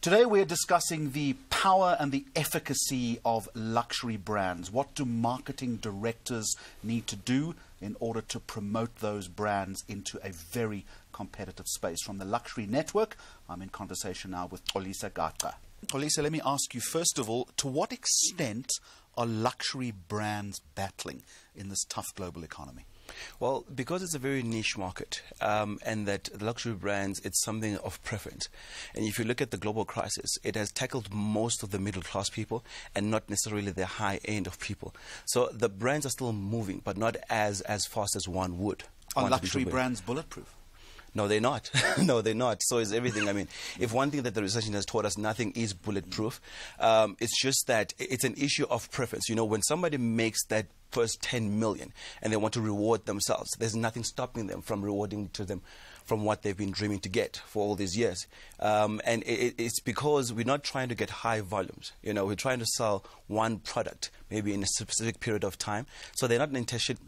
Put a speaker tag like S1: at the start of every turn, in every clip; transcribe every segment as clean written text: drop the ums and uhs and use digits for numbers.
S1: Today we're discussing the power and the efficacy of luxury brands. What do marketing directors need to do in order to promote those brands into a very competitive space? From the Luxury Network, I'm in conversation now with Xolisa Gaca. Xolisa, let me ask you first of all, to what extent are luxury brands battling in this tough global economy?
S2: Well, because it's a very niche market, and that luxury brands, it's something of preference. And if you look at the global crisis, it has tackled most of the middle class people and not necessarily the high end of people. So the brands are still moving, but not as fast as one would.
S1: Are luxury brands bulletproof?
S2: No, they're not. No, they're not. So is everything. I mean, if one thing that the recession has taught us, nothing is bulletproof. It's just that it's an issue of preference. You know, when somebody makes that first 10 million and they want to reward themselves, there's nothing stopping them from rewarding to them from what they've been dreaming to get for all these years. And it's because we're not trying to get high volumes. You know, we're trying to sell one product maybe in a specific period of time. So they're not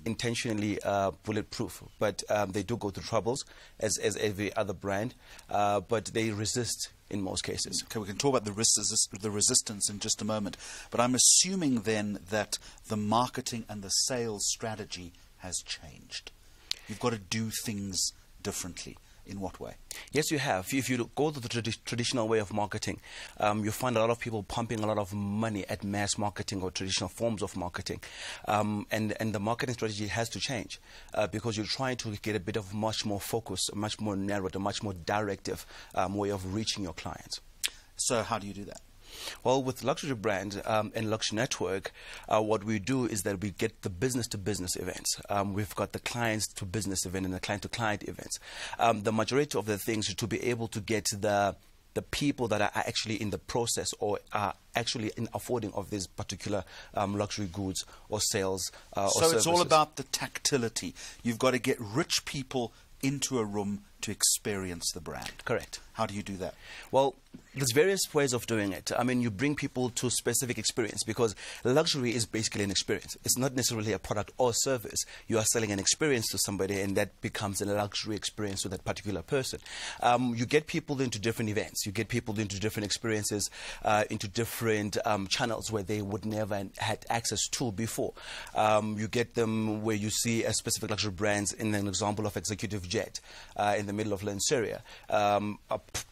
S2: intentionally bulletproof, but they do go through troubles as every other brand, but they resist in most cases.
S1: Okay, we can talk about the resistance in just a moment. But I'm assuming then that the marketing and the sales strategy has changed. You've got to do things differently. In what way?
S2: Yes, you have. If you go to the traditional way of marketing, you find a lot of people pumping a lot of money at mass marketing or traditional forms of marketing. And the marketing strategy has to change because you're trying to get a bit of much more focused, much more narrowed, a much more directive way of reaching your clients. So how do you do that? Well, with Luxury Brand and Luxury Network, what we do is that we get the business-to-business events. We've got the clients-to-business event and the client-to-client events. The majority of the things is to be able to get the people that are actually in the process or are actually in affording of these particular luxury goods or sales or services. So it's all about the tactility. You've got to get rich people into a room to experience the brand. Correct. How do you do that? Well, there's various ways of doing it. I mean, you bring people to specific experience because luxury is basically an experience. It's not necessarily a product or service. You are selling an experience to somebody and that becomes a luxury experience to that particular person. You get people into different events. You get people into different experiences, into different channels where they would never had access to before. You get them where you see a specific luxury brands in an example of executive jet in the middle of Lanseria.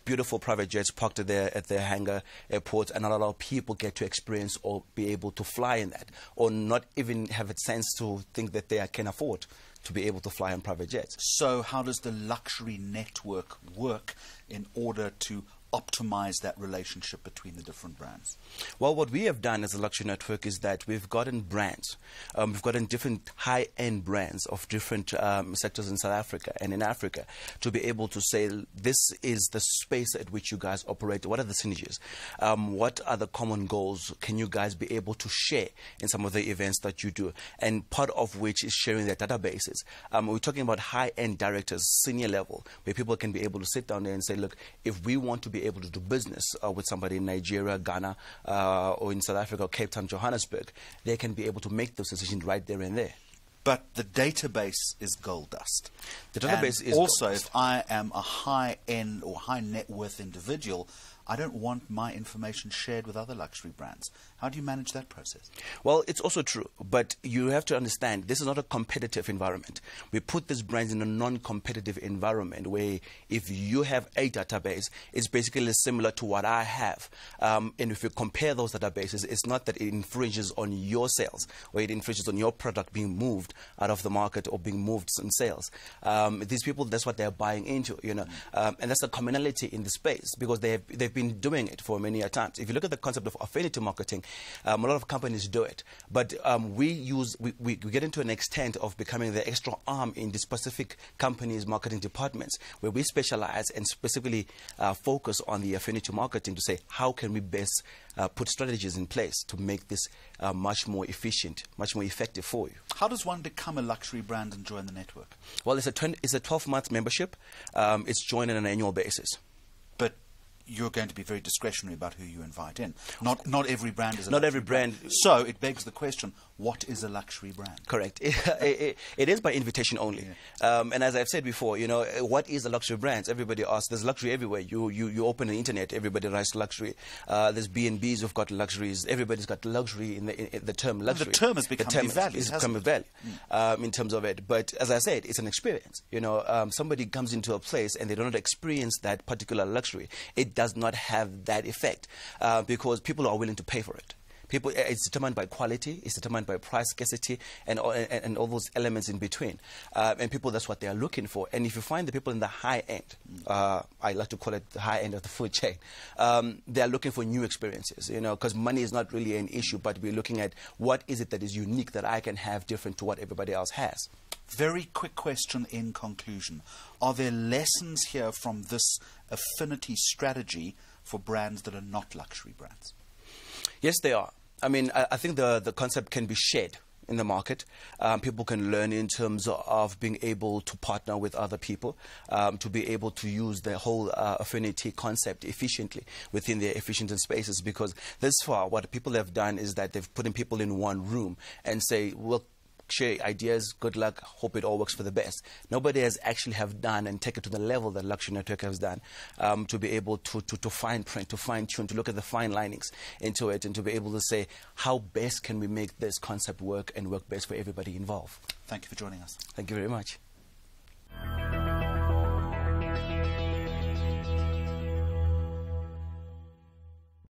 S2: Beautiful private jets parked at their hangar airports, and a lot of people get to experience or be able to fly in that, or not even have a sense to think that they can afford to be able to fly on private jets. So how does the Luxury Network work in order to optimize that relationship between the different brands? Well, what we have done as a Luxury Network is that we've gotten brands. We've gotten different high-end brands of different sectors in South Africa and in Africa to be able to say, this is the space at which you guys operate. What are the synergies? What are the common goals can you guys be able to share in some of the events that you do? And part of which is sharing their databases. We're talking about high-end directors, senior level, where people can be able to sit down there and say, look, if we want to be able to do business with somebody in Nigeria, Ghana, or in South Africa, or Cape Town, Johannesburg, they can be able to make those decisions right there and there. But the database is gold dust. The database is also gold dust. If I am a high-end or high net worth individual, I don't want my information shared with other luxury brands. How do you manage that process? Well, it's also true, but you have to understand this is not a competitive environment. We put these brands in a non-competitive environment where if you have a database, it's basically similar to what I have. And if you compare those databases, it's not that it infringes on your sales or it infringes on your product being moved out of the market or being moved in sales. These people, that's what they're buying into, you know. And that's the commonality in the space because they've been doing it for many times. If you look at the concept of affinity marketing, a lot of companies do it, but we get into an extent of becoming the extra arm in the specific companies' marketing departments where we specialize and specifically focus on the affinity marketing to say how can we best put strategies in place to make this much more efficient, much more effective for you. How does one become a luxury brand and join the network? Well, it's a 12-month membership. It's joined on an annual basis. But
S1: you're going to be very discretionary about who you invite in. Not every brand is a
S2: Not
S1: luxury
S2: every brand.
S1: So it begs the question, what is a luxury brand?
S2: Correct. It is by invitation only.
S1: Yeah.
S2: And as I've said before, what is a luxury brand? Everybody asks. There's luxury everywhere. You open the internet, everybody writes luxury. There's B&Bs who've got luxuries. Everybody's got luxury in the term luxury.
S1: The term has become devalued.
S2: It's become a value in terms of it. But as I said, it's an experience. Somebody comes into a place and they do not experience that particular luxury. It does not have that effect because people are willing to pay for it. It's determined by quality, it's determined by price scarcity, and all those elements in between. And people, that's what they are looking for. And if you find the people in the high end, I like to call it the high end of the food chain, they are looking for new experiences, because money is not really an issue, but we're looking at what is it that is unique that I can have different to what everybody else has.
S1: Very quick question in conclusion. Are there lessons here from this affinity strategy for brands that are not luxury brands?
S2: Yes, they are. I mean, I think the concept can be shared in the market. People can learn in terms of being able to partner with other people, to be able to use the whole affinity concept efficiently within their efficient spaces. Because this far, what people have done is that they've put people in one room and say, well, share ideas, good luck, hope it all works for the best. Nobody has actually have done and taken to the level that Luxury Network has done to be able to fine print, to fine tune, to look at the fine linings into it, and to be able to say how best can we make this concept work and work best for everybody involved.
S1: Thank you for joining us.
S2: Thank you very much.